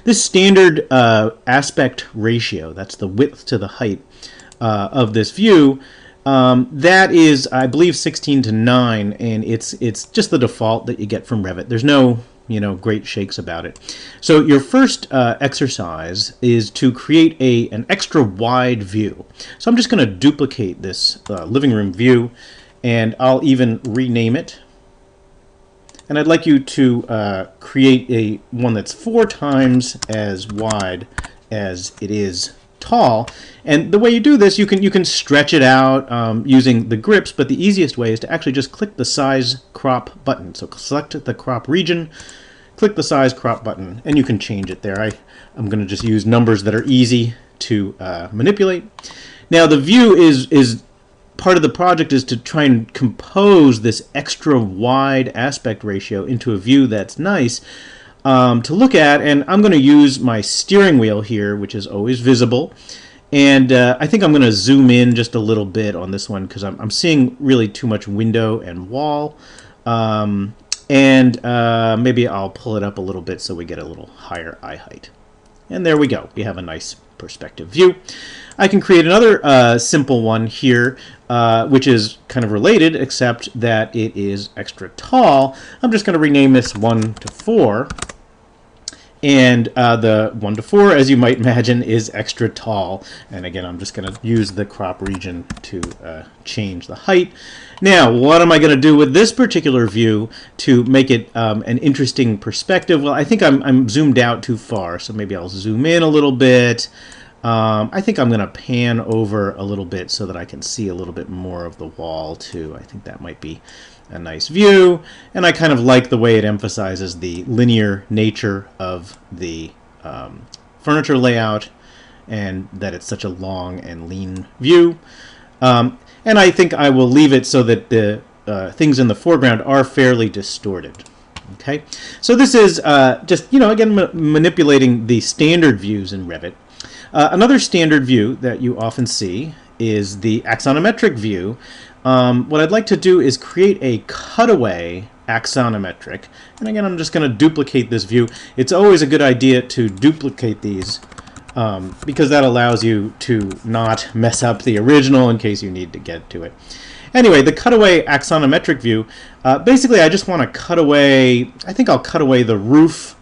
This standard aspect ratio, that's the width to the height of this view, that is, I believe, 16 to 9, and it's just the default that you get from Revit. There's no great shakes about it. So your first exercise is to create an extra wide view. So I'm just going to duplicate this living room view, and I'll even rename it. And I'd like you to create one that's 4 times as wide as it is tall. And the way you do this, you can stretch it out using the grips, but the easiest way is to actually just click the size crop button. So select the crop region, click the size crop button, and you can change it there. I'm going to just use numbers that are easy to manipulate. Now the view is part of the project is to try and compose this extra wide aspect ratio into a view that's nice to look at, and I'm going to use my steering wheel here, which is always visible, and I think I'm going to zoom in just a little bit on this one because I'm seeing really too much window and wall, and maybe I'll pull it up a little bit so we get a little higher eye height. And there we go. We have a nice perspective view. I can create another simple one here, which is kind of related, except that it is extra tall. I'm just going to rename this 1 to 4. And the 1 to 4, as you might imagine, is extra tall. And again, I'm just going to use the crop region to change the height. Now, what am I going to do with this particular view to make it an interesting perspective? Well, I think I'm zoomed out too far, so maybe I'll zoom in a little bit. I think I'm going to pan over a little bit so that I can see a little bit more of the wall too. I think that might be a nice view, and I kind of like the way it emphasizes the linear nature of the furniture layout and that it's such a long and lean view. And I think I will leave it so that the things in the foreground are fairly distorted. Okay, so this is just, again, manipulating the standard views in Revit. Another standard view that you often see is the axonometric view. What I'd like to do is create a cutaway axonometric. And again, I'm just going to duplicate this view. It's always a good idea to duplicate these because that allows you to not mess up the original in case you need to get to it. Anyway, the cutaway axonometric view, basically I just want to cut away, I think I'll cut away the roof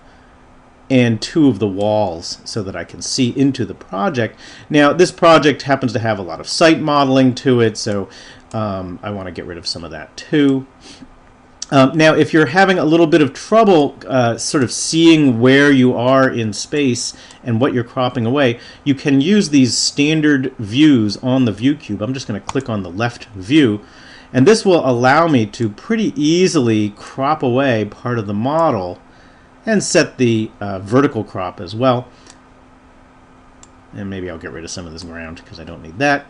and 2 of the walls so that I can see into the project. Now, this project happens to have a lot of site modeling to it, so I want to get rid of some of that too. Now, if you're having a little bit of trouble sort of seeing where you are in space and what you're cropping away, you can use these standard views on the view cube. I'm just going to click on the left view, and this will allow me to pretty easily crop away part of the model and set the vertical crop as well. And maybe I'll get rid of some of this ground because I don't need that.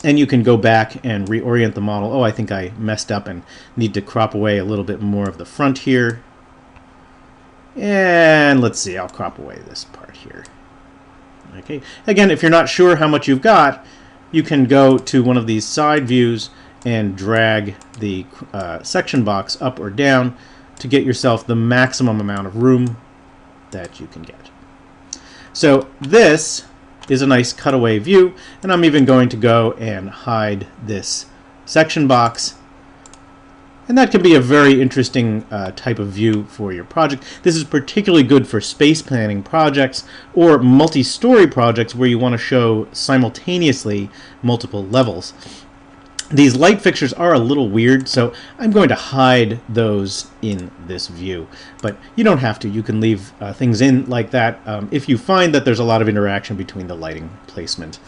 And you can go back and reorient the model. Oh, I think I messed up and need to crop away a little bit more of the front here. And let's see, I'll crop away this part here. Okay. Again, if you're not sure how much you've got, you can go to one of these side views and drag the section box up or down to get yourself the maximum amount of room that you can get. So this is a nice cutaway view, and I'm even going to go and hide this section box, and that can be a very interesting type of view for your project. This is particularly good for space planning projects or multi-story projects where you want to show simultaneously multiple levels. These light fixtures are a little weird, so I'm going to hide those in this view. But you don't have to. You can leave things in like that if you find that there's a lot of interaction between the lighting placement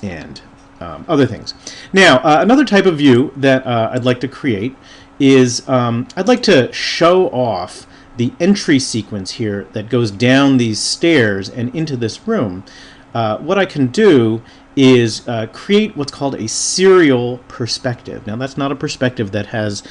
and other things. Now, another type of view that I'd like to create is I'd like to show off the entry sequence here that goes down these stairs and into this room. What I can do is create what's called a serial perspective. Now, that's not a perspective that has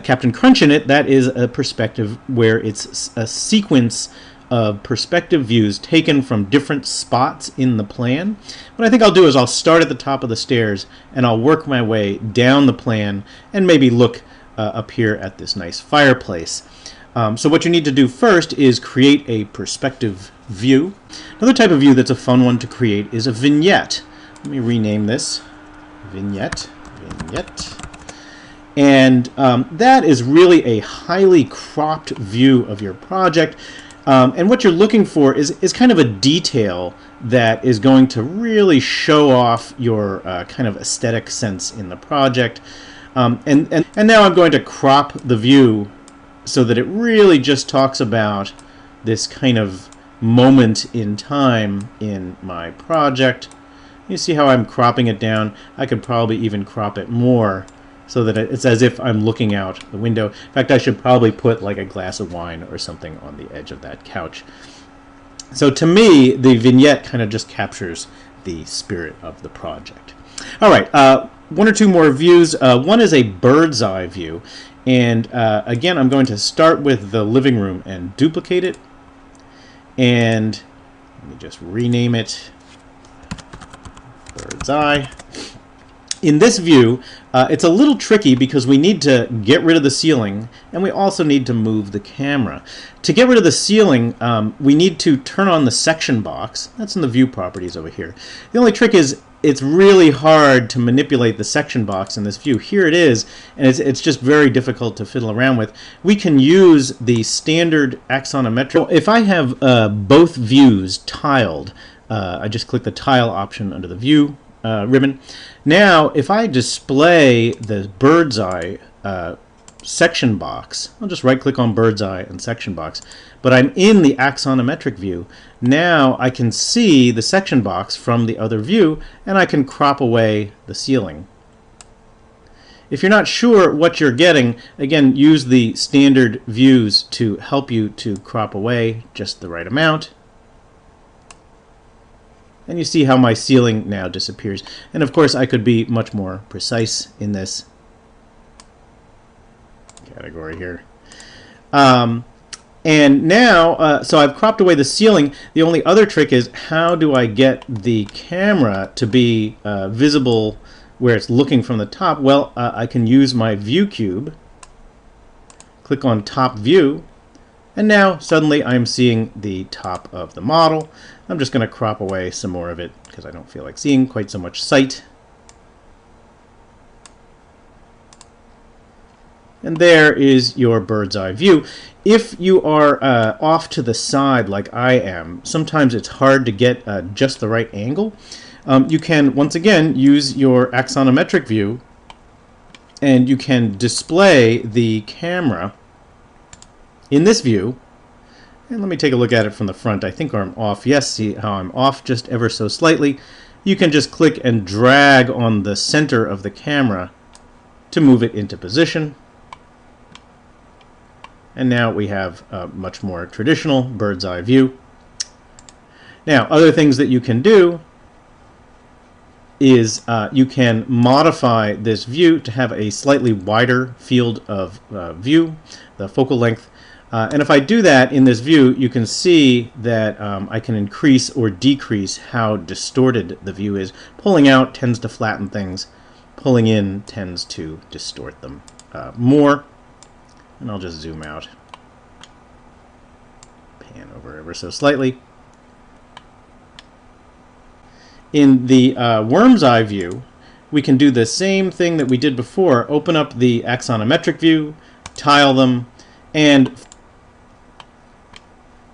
Captain Crunch in it. That is a perspective where it's a sequence of perspective views taken from different spots in the plan. What I think I'll do is I'll start at the top of the stairs and I'll work my way down the plan and maybe look up here at this nice fireplace. So what you need to do first is create a perspective view. Another type of view that's a fun one to create is a vignette. Let me rename this. Vignette. And that is really a highly cropped view of your project. And what you're looking for is kind of a detail that is going to really show off your kind of aesthetic sense in the project. And now I'm going to crop the view so that it really just talks about this kind of moment in time in my project. You see how I'm cropping it down? I could probably even crop it more so that it's as if I'm looking out the window. In fact, I should probably put like a glass of wine or something on the edge of that couch. So to me, the vignette kind of just captures the spirit of the project. All right, one or two more views. One is a bird's eye view. And again, I'm going to start with the living room and duplicate it. And let me just rename it bird's eye. In this view, it's a little tricky because we need to get rid of the ceiling and we also need to move the camera. To get rid of the ceiling, we need to turn on the section box. That's in the view properties over here. The only trick is it's really hard to manipulate the section box in this view. Here it is, and it's just very difficult to fiddle around with. We can use the standard axonometric. If I have both views tiled, I just click the tile option under the view ribbon. Now, if I display the bird's eye section box, I'll just right-click on bird's eye and section box, but I'm in the axonometric view. Now I can see the section box from the other view, and I can crop away the ceiling. If you're not sure what you're getting, again, use the standard views to help you to crop away just the right amount. And you see how my ceiling now disappears. And of course, I could be much more precise in this category here. And now, so I've cropped away the ceiling. The only other trick is how do I get the camera to be visible where it's looking from the top? Well, I can use my view cube, click on top view, and now suddenly I'm seeing the top of the model. I'm just going to crop away some more of it because I don't feel like seeing quite so much sight. And there is your bird's eye view. If you are off to the side like I am, sometimes it's hard to get just the right angle. You can, once again, use your axonometric view, and you can display the camera in this view. And let me take a look at it from the front. I think I'm off. Yes, see how I'm off just ever so slightly. You can just click and drag on the center of the camera to move it into position. And now we have a much more traditional bird's eye view. Now, other things that you can do is you can modify this view to have a slightly wider field of view, the focal length. And if I do that in this view, you can see that I can increase or decrease how distorted the view is. Pulling out tends to flatten things. Pulling in tends to distort them more. And I'll just zoom out, pan over ever so slightly. In the worm's eye view, we can do the same thing that we did before. Open up the axonometric view, tile them, and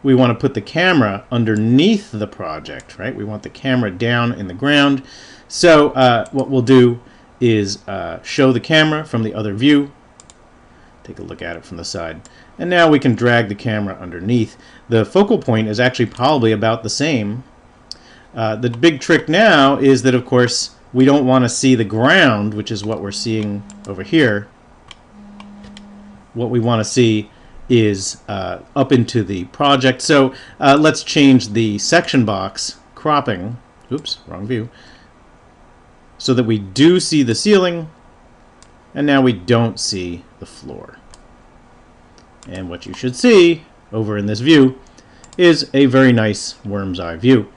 we want to put the camera underneath the project, right? We want the camera down in the ground. So what we'll do is show the camera from the other view. Take a look at it from the side. And now we can drag the camera underneath. The focal point is actually probably about the same. The big trick now is that, of course, we don't want to see the ground, which is what we're seeing over here. What we want to see is up into the project. So let's change the section box cropping. Oops, wrong view. So that we do see the ceiling, and now we don't see the floor. And what you should see over in this view is a very nice worm's eye view.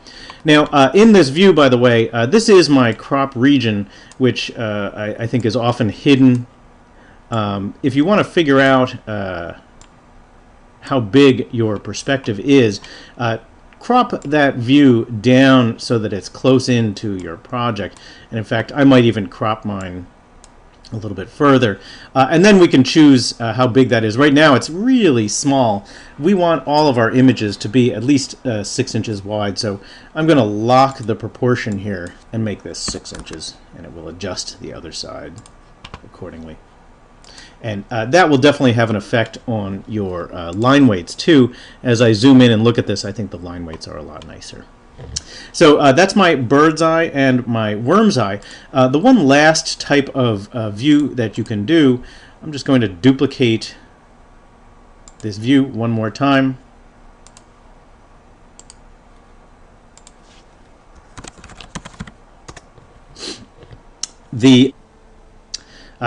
Now, in this view, by the way, this is my crop region, which I think is often hidden. If you want to figure out how big your perspective is, crop that view down so that it's close into your project. And in fact, I might even crop mine a little bit further, and then we can choose how big that is. Right now it's really small. We want all of our images to be at least 6 inches wide, so I'm going to lock the proportion here and make this 6 inches, and it will adjust the other side accordingly. And that will definitely have an effect on your line weights too. As I zoom in and look at this, I think the line weights are a lot nicer. So that's my bird's eye and my worm's eye. The one last type of view that you can do, I'm just going to duplicate this view one more time.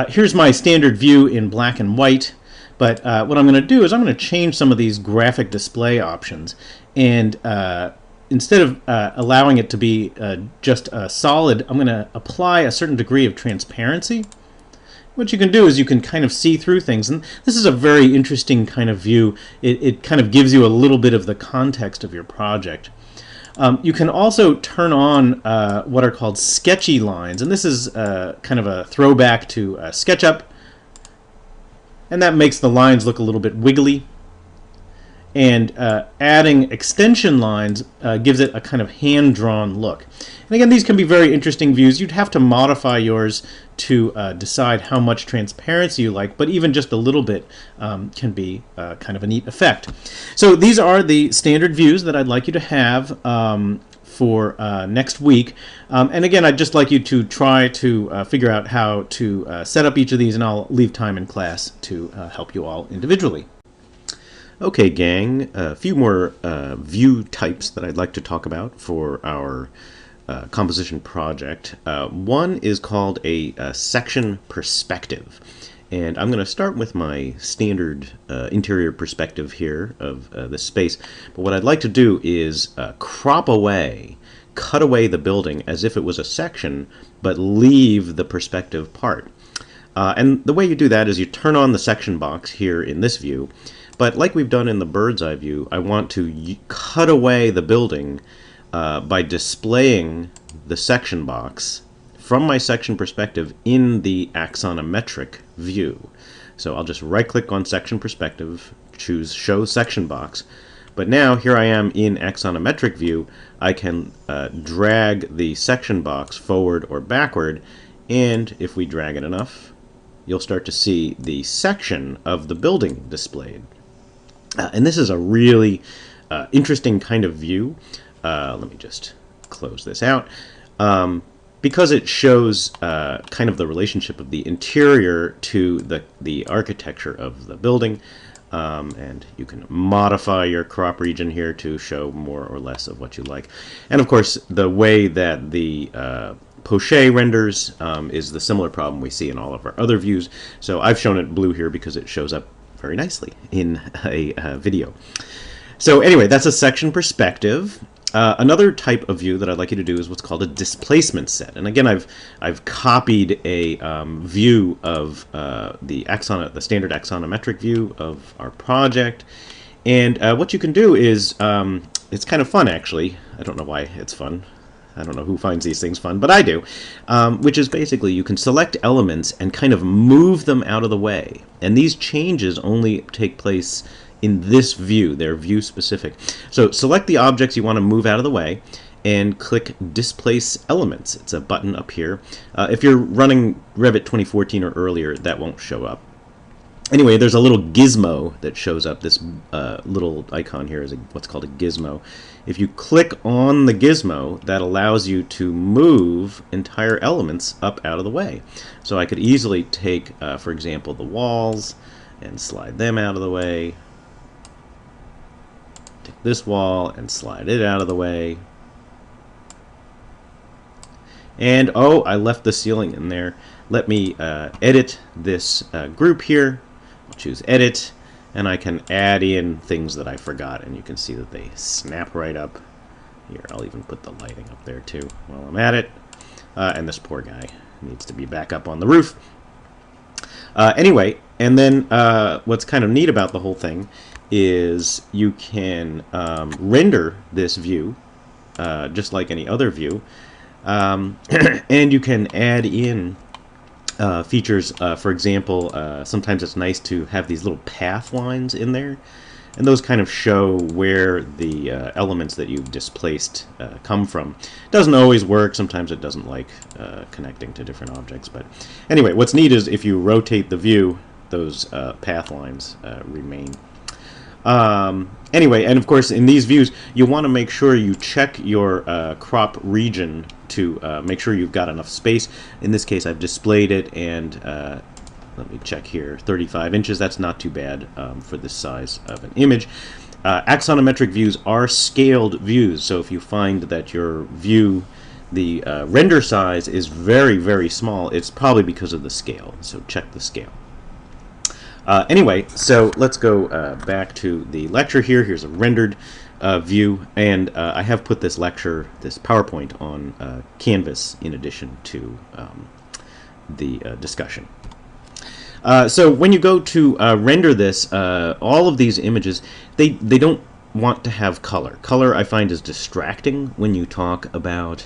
Here's my standard view in black and white, but what I'm going to do is I'm going to change some of these graphic display options, and instead of allowing it to be just solid, I'm going to apply a certain degree of transparency. What you can do is you can kind of see through things, and this is a very interesting kind of view. It kind of gives you a little bit of the context of your project. You can also turn on what are called sketchy lines, and this is kind of a throwback to SketchUp, and that makes the lines look a little bit wiggly. And adding extension lines gives it a kind of hand-drawn look. And again, these can be very interesting views. You'd have to modify yours to decide how much transparency you like, but even just a little bit can be kind of a neat effect. So these are the standard views that I'd like you to have for next week. And again, I'd just like you to try to figure out how to set up each of these, and I'll leave time in class to help you all individually. Okay, gang, a few more view types that I'd like to talk about for our composition project. One is called a section perspective. And I'm going to start with my standard interior perspective here of this space. But what I'd like to do is crop away, cut away the building as if it was a section, but leave the perspective part. And the way you do that is you turn on the section box here in this view. But like we've done in the bird's eye view, I want to cut away the building by displaying the section box from my section perspective in the axonometric view. So I'll just right-click on section perspective, choose show section box. But now here I am in axonometric view. I can drag the section box forward or backward, and if we drag it enough, you'll start to see the section of the building displayed. And this is a really interesting kind of view. Let me just close this out. Because it shows kind of the relationship of the interior to the architecture of the building. And you can modify your crop region here to show more or less of what you like. And of course, the way that the Poche renders is the similar problem we see in all of our other views. So I've shown it blue here because it shows up very nicely in a video. So anyway, that's a section perspective. Another type of view that I'd like you to do is what's called a displacement set. And again, I've copied a view of the standard axonometric view of our project. And what you can do is, it's kind of fun actually. I don't know why it's fun. I don't know who finds these things fun, but I do, which is basically you can select elements and kind of move them out of the way. And these changes only take place in this view. They're view specific. So select the objects you want to move out of the way and click Displace Elements. It's a button up here. If you're running Revit 2014 or earlier, that won't show up. Anyway, there's a little gizmo that shows up. This little icon here is what's called a gizmo. If you click on the gizmo, that allows you to move entire elements up out of the way. So I could easily take, for example, the walls and slide them out of the way. Take this wall and slide it out of the way. And, oh, I left the ceiling in there. Let me edit this group here. I'll choose Edit, and I can add in things that I forgot, and you can see that they snap right up. Here, I'll even put the lighting up there too while I'm at it. And this poor guy needs to be back up on the roof. Anyway, and then what's kind of neat about the whole thing is you can render this view just like any other view, and you can add in features. For example, sometimes it's nice to have these little path lines in there, and those kind of show where the elements that you've displaced come from. It doesn't always work. Sometimes it doesn't like connecting to different objects. But anyway, what's neat is if you rotate the view, those path lines remain. Anyway, and of course, in these views, you want to make sure you check your crop region to make sure you've got enough space. In this case, I've displayed it, and let me check here, 35 inches. That's not too bad for this size of an image. Axonometric views are scaled views, so if you find that your view, the render size is very, very small, it's probably because of the scale, so check the scale. Anyway, so let's go back to the lecture here. Here's a rendered view, and I have put this lecture, this PowerPoint, on Canvas in addition to the discussion. So when you go to render this, all of these images, they don't want to have color. Color, I find, is distracting when you talk about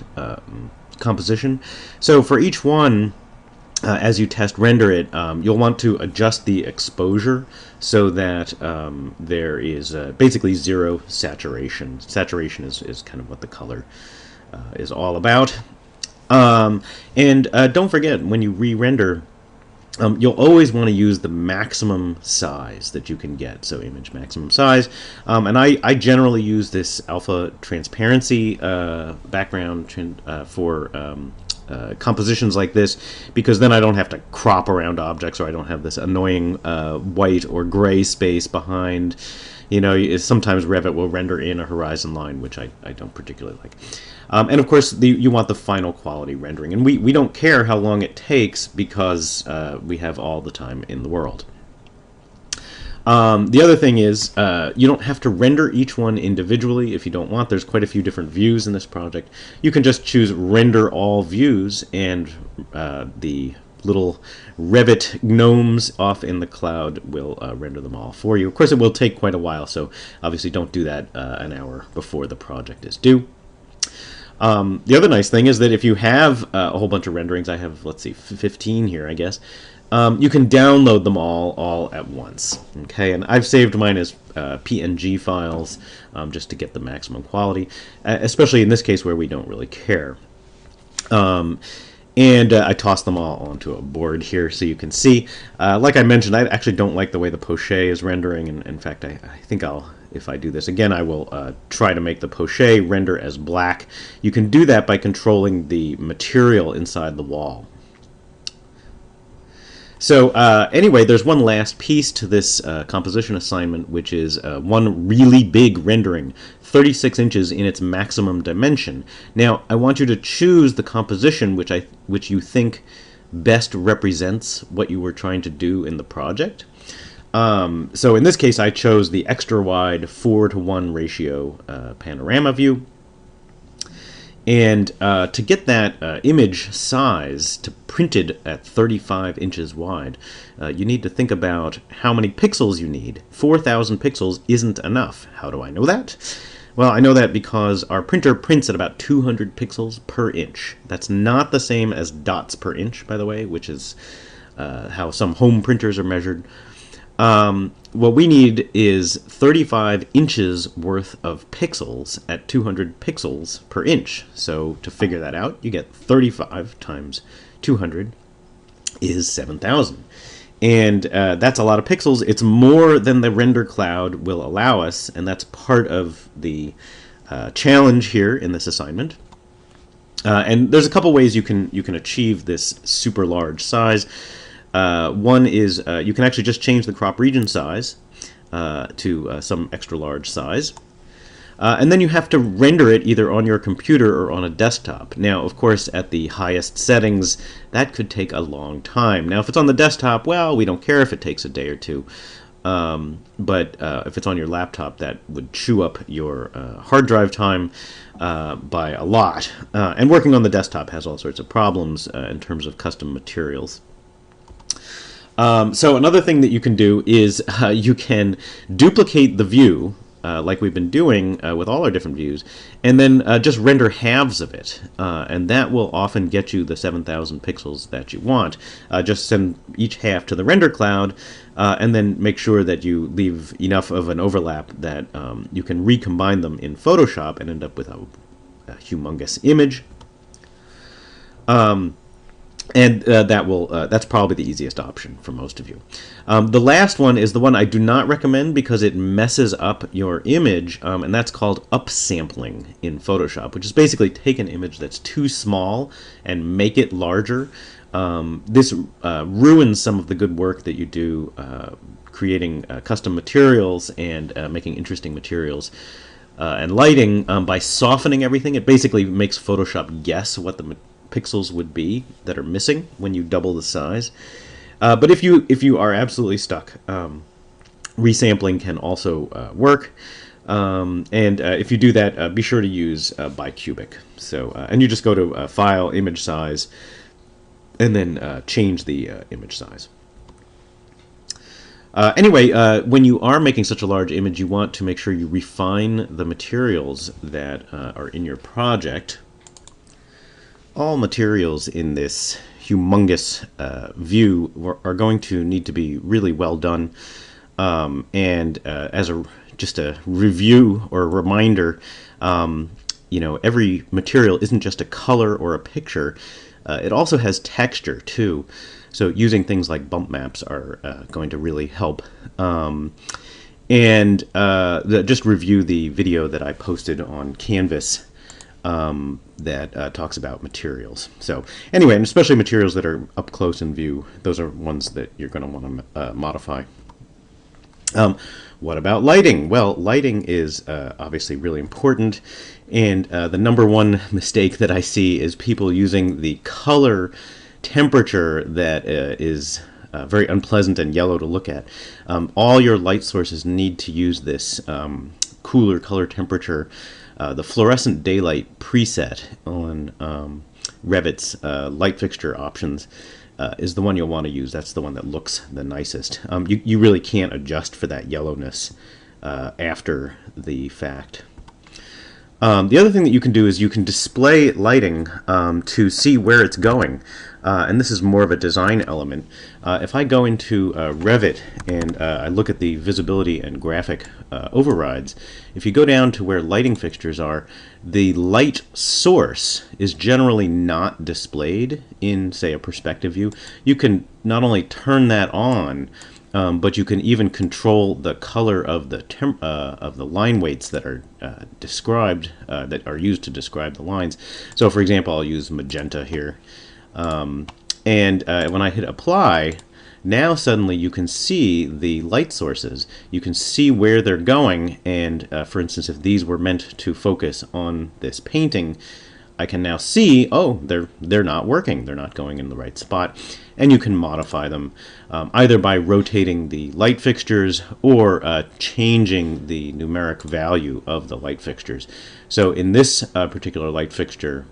composition. So for each one, as you test render it, you'll want to adjust the exposure so that there is basically zero saturation. Saturation is kind of what the color is all about. And don't forget, when you re-render, you'll always want to use the maximum size that you can get, so image maximum size. And I generally use this alpha transparency background for compositions like this, because then I don't have to crop around objects, or I don't have this annoying white or gray space behind. You know, sometimes Revit will render in a horizon line, which I don't particularly like. And of course, you want the final quality rendering. And we don't care how long it takes, because we have all the time in the world. The other thing is, you don't have to render each one individually if you don't want. There's quite a few different views in this project. You can just choose render all views, and the little Revit gnomes off in the cloud will render them all for you. Of course, it will take quite a while, so obviously don't do that an hour before the project is due. The other nice thing is that if you have a whole bunch of renderings, I have, let's see, 15 here, I guess, you can download them all at once. Okay, and I've saved mine as PNG files just to get the maximum quality, especially in this case where we don't really care. And I tossed them all onto a board here so you can see. Like I mentioned, I actually don't like the way the poche is rendering, and in fact, I think if I do this again, I will try to make the poche render as black. You can do that by controlling the material inside the wall. So anyway, there's one last piece to this composition assignment, which is one really big rendering, 36 inches in its maximum dimension. Now, I want you to choose the composition which you think best represents what you were trying to do in the project. So in this case, I chose the extra wide 4:1 ratio panorama view. And to get that image size to printed at 35 inches wide, you need to think about how many pixels you need. 4,000 pixels isn't enough. How do I know that? Well, I know that because our printer prints at about 200 pixels per inch. That's not the same as dots per inch, by the way, which is how some home printers are measured. What we need is 35 inches worth of pixels at 200 pixels per inch. So to figure that out, you get 35 times 200 is 7,000. And that's a lot of pixels. It's more than the render cloud will allow us, and that's part of the challenge here in this assignment. And there's a couple ways you can achieve this super large size. One is you can actually just change the crop region size to some extra large size. And then you have to render it either on your computer or on a desktop. Now, of course, at the highest settings, that could take a long time. Now, if it's on the desktop, well, we don't care if it takes a day or two. But if it's on your laptop, that would chew up your hard drive time by a lot. And working on the desktop has all sorts of problems in terms of custom materials. So another thing that you can do is you can duplicate the view, like we've been doing with all our different views, and then just render halves of it. And that will often get you the 7,000 pixels that you want. Just send each half to the render cloud, and then make sure that you leave enough of an overlap that you can recombine them in Photoshop and end up with a humongous image. And that's probably the easiest option for most of you. The last one is the one I do not recommend because it messes up your image, and that's called upsampling in Photoshop, which is basically take an image that's too small and make it larger. This ruins some of the good work that you do creating custom materials and making interesting materials and lighting by softening everything. It basically makes Photoshop guess what the pixels would be that are missing when you double the size. But if you are absolutely stuck, resampling can also work. If you do that, be sure to use bicubic. So and you just go to File, Image Size, and then change the image size. Anyway, when you are making such a large image, you want to make sure you refine the materials that are in your project. All materials in this humongous view are going to need to be really well done. As just a review or a reminder, every material isn't just a color or a picture. It also has texture too. So using things like bump maps are going to really help. Just review the video that I posted on Canvas that talks about materials. So anyway, and especially materials that are up close in view, those are ones that you're going to want to modify. What about lighting? Well, lighting is obviously really important, and the number one mistake that I see is people using the color temperature that is very unpleasant and yellow to look at. All your light sources need to use this cooler color temperature. The fluorescent daylight preset on Revit's light fixture options is the one you'll want to use. That's the one that looks the nicest. You really can't adjust for that yellowness after the fact. The other thing that you can do is you can display lighting to see where it's going. And this is more of a design element. If I go into Revit and I look at the visibility and graphic overrides, if you go down to where lighting fixtures are, the light source is generally not displayed in, say, a perspective view. You can not only turn that on, but you can even control the color of the line weights that are described, that are used to describe the lines. So, for example, I'll use magenta here. When I hit apply, now suddenly you can see the light sources. You can see where they're going, and for instance, if these were meant to focus on this painting, I can now see, oh, they're not working. They're not going in the right spot. And you can modify them either by rotating the light fixtures or changing the numeric value of the light fixtures. So in this particular light fixture,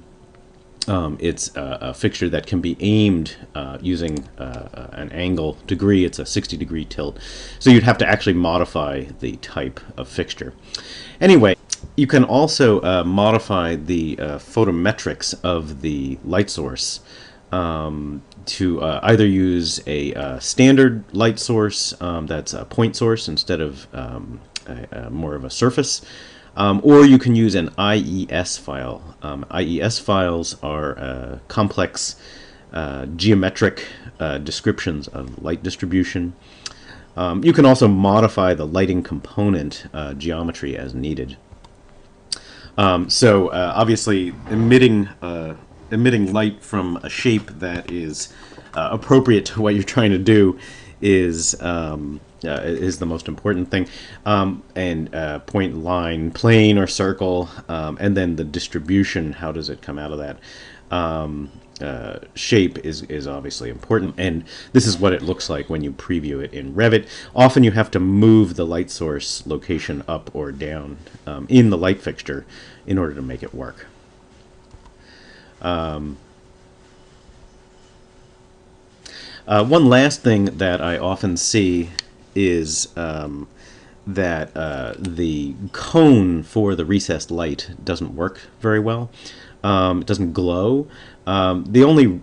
it's a fixture that can be aimed using an angle degree. It's a 60-degree tilt. So you'd have to actually modify the type of fixture. Anyway, you can also modify the photometrics of the light source to either use a standard light source that's a point source instead of more of a surface. Or you can use an IES file. IES files are complex geometric descriptions of light distribution. You can also modify the lighting component geometry as needed. Obviously, emitting light from a shape that is appropriate to what you're trying to do is the most important thing, point, line, plane or circle, and then the distribution, how does it come out of that shape is obviously important, and this is what it looks like when you preview it in Revit. Often you have to move the light source location up or down in the light fixture in order to make it work. One last thing that I often see is that the cone for the recessed light doesn't work very well. It doesn't glow. The only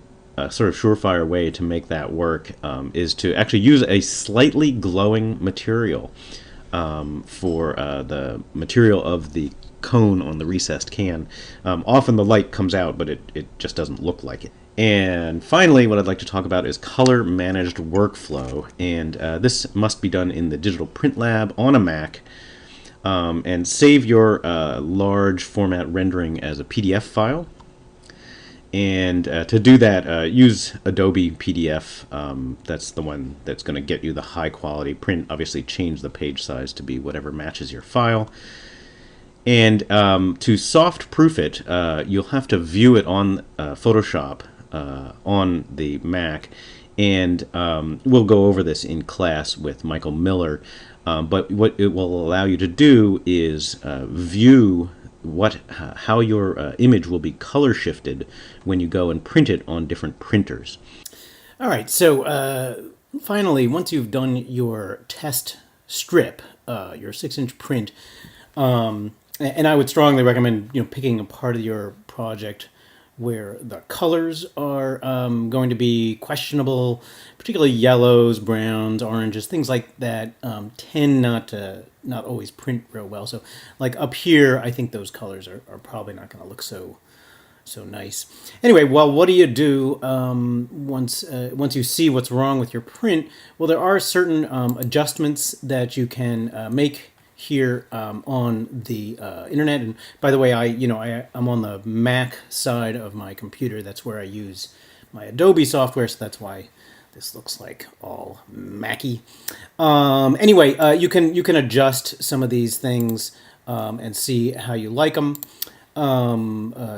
sort of surefire way to make that work is to actually use a slightly glowing material for the material of the cone on the recessed can. Often the light comes out, but it just doesn't look like it. And finally, what I'd like to talk about is color managed workflow. And this must be done in the Digital Print Lab on a Mac. And save your large format rendering as a PDF file. And to do that, use Adobe PDF. That's the one that's going to get you the high quality print. Obviously, change the page size to be whatever matches your file. And to soft proof it, you'll have to view it on Photoshop on the Mac. And we'll go over this in class with Michael Miller. But what it will allow you to do is view how your image will be color shifted when you go and print it on different printers. All right, so finally, once you've done your test strip, your 6-inch print, and I would strongly recommend picking a part of your project where the colors are going to be questionable, particularly yellows, browns, oranges, things like that tend not always print real well. So like up here, I think those colors are probably not going to look so nice. Anyway, well, what do you do once you see what's wrong with your print? Well, there are certain adjustments that you can make here on the internet. And by the way, I'm on the Mac side of my computer. That's where I use my Adobe software, so that's why this looks like all Mac-y. Anyway, you can adjust some of these things and see how you like them.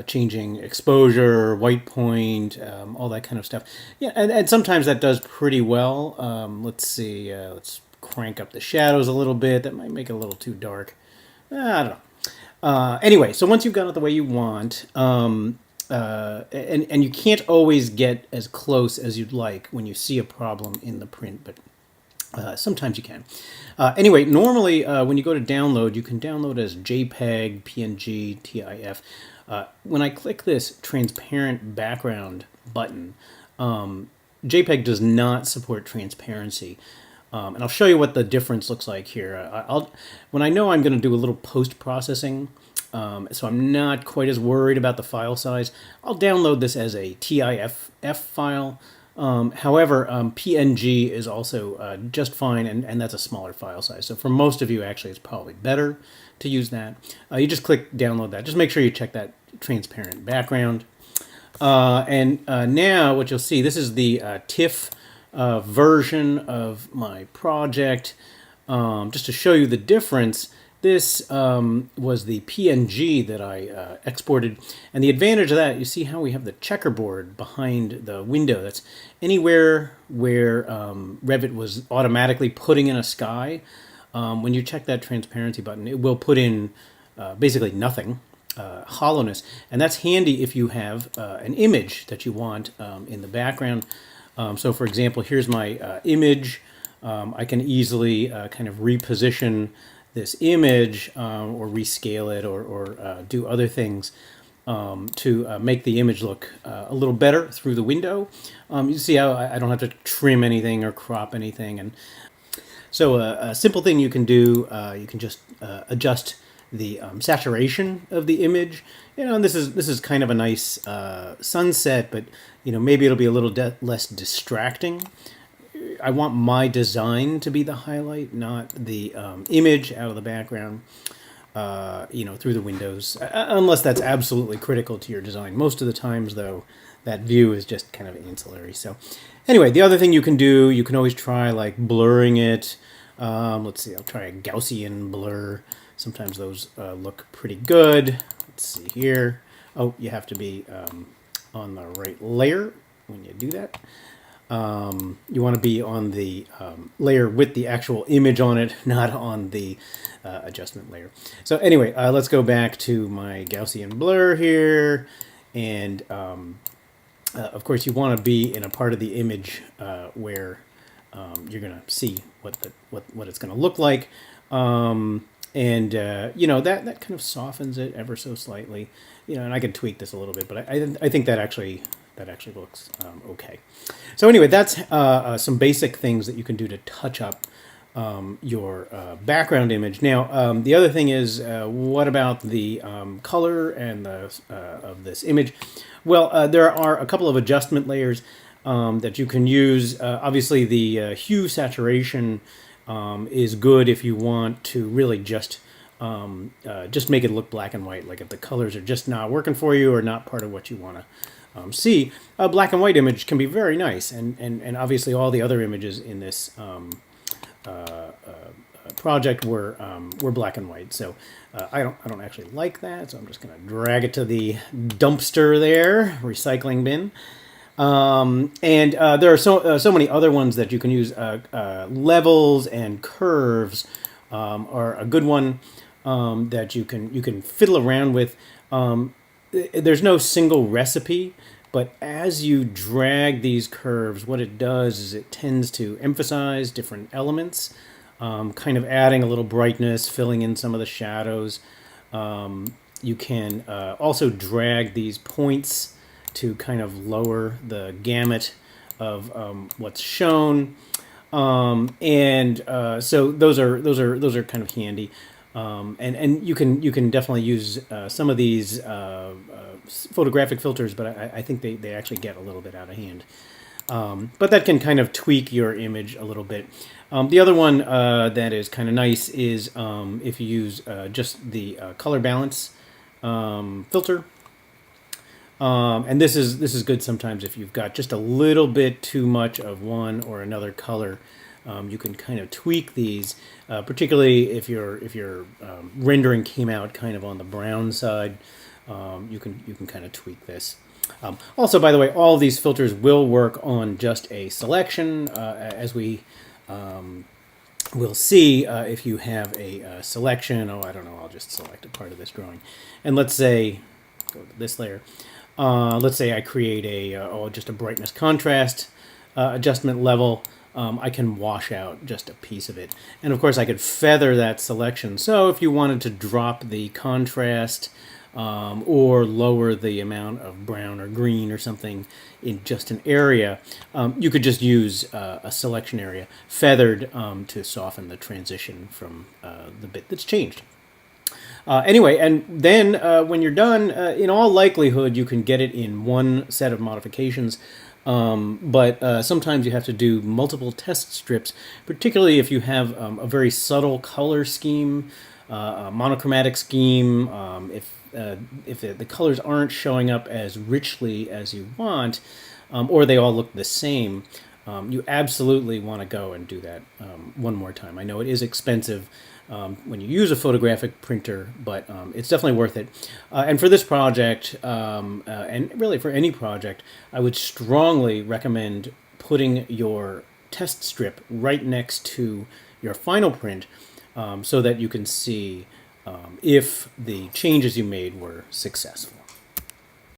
Changing exposure, white point, all that kind of stuff. Yeah, and sometimes that does pretty well. Let's see. Let's crank up the shadows a little bit. That might make it a little too dark. I don't know. Anyway, so once you've got it the way you want, and you can't always get as close as you'd like when you see a problem in the print, but sometimes you can. Anyway, normally when you go to download, you can download as JPEG, PNG, TIFF. When I click this transparent background button, JPEG does not support transparency. And I'll show you what the difference looks like here. When I know I'm going to do a little post-processing, so I'm not quite as worried about the file size, I'll download this as a TIFF file. However, PNG is also just fine, and that's a smaller file size. So for most of you, actually, it's probably better to use that. You just click download that. Just make sure you check that transparent background. And now what you'll see, this is the TIFF version of my project. Just to show you the difference, this was the PNG that I exported. And the advantage of that, you see how we have the checkerboard behind the window. That's anywhere where Revit was automatically putting in a sky. When you check that transparency button, it will put in basically nothing, hollowness. And that's handy if you have an image that you want in the background. So for example, here's my image. I can easily kind of reposition this image or rescale it or do other things to make the image look a little better through the window. You see how I don't have to trim anything or crop anything. And so a simple thing you can do, you can just adjust the saturation of the image. And this is kind of a nice sunset, but maybe it'll be a little less distracting. I want my design to be the highlight, not the image out of the background, through the windows, unless that's absolutely critical to your design. Most of the times, though, that view is just kind of ancillary. So anyway, the other thing you can do, you can always try like blurring it. Let's see, I'll try a Gaussian blur. Sometimes those look pretty good. Let's see here. Oh, you have to be on the right layer when you do that. You want to be on the layer with the actual image on it, not on the adjustment layer. So anyway, let's go back to my Gaussian blur here. And Of course, you want to be in a part of the image where you're going to see what it's going to look like, and that kind of softens it ever so slightly. And I can tweak this a little bit, but I think that actually looks okay. So anyway, that's some basic things that you can do to touch up your background image. Now, the other thing is, what about the color and of this image? Well, there are a couple of adjustment layers that you can use. Obviously, the hue saturation is good if you want to really just make it look black and white. Like if the colors are just not working for you or not part of what you want to see. A black and white image can be very nice, and obviously all the other images in this project were black and white. So I don't actually like that. So I'm just going to drag it to the dumpster there, recycling bin. And there are so many other ones that you can use. Levels and curves are a good one that you can fiddle around with. There's no single recipe, but as you drag these curves, what it does is it tends to emphasize different elements, kind of adding a little brightness, filling in some of the shadows. You can also drag these points to kind of lower the gamut of what's shown, and so those are kind of handy. And you can definitely use some of these photographic filters, but I think they actually get a little bit out of hand. But that can kind of tweak your image a little bit. The other one that is kind of nice is if you use just the color balance filter. And this is good sometimes if you've got just a little bit too much of one or another color. You can kind of tweak these, particularly if your rendering came out kind of on the brown side. You can kind of tweak this. Also, by the way, all of these filters will work on just a selection, as we will see. If you have a selection, I don't know, I'll just select a part of this drawing, and let's say go to this layer. Let's say I create just a brightness contrast adjustment level. I can wash out just a piece of it. And of course I could feather that selection. So if you wanted to drop the contrast or lower the amount of brown or green or something in just an area, you could just use a selection area feathered to soften the transition from the bit that's changed. Anyway, and then when you're done, in all likelihood, you can get it in one set of modifications. But sometimes you have to do multiple test strips, particularly if you have a very subtle color scheme, a monochromatic scheme. If the colors aren't showing up as richly as you want, or they all look the same, you absolutely want to go and do that one more time. I know it is expensive when you use a photographic printer, but it's definitely worth it. And for this project, and really for any project, I would strongly recommend putting your test strip right next to your final print so that you can see if the changes you made were successful.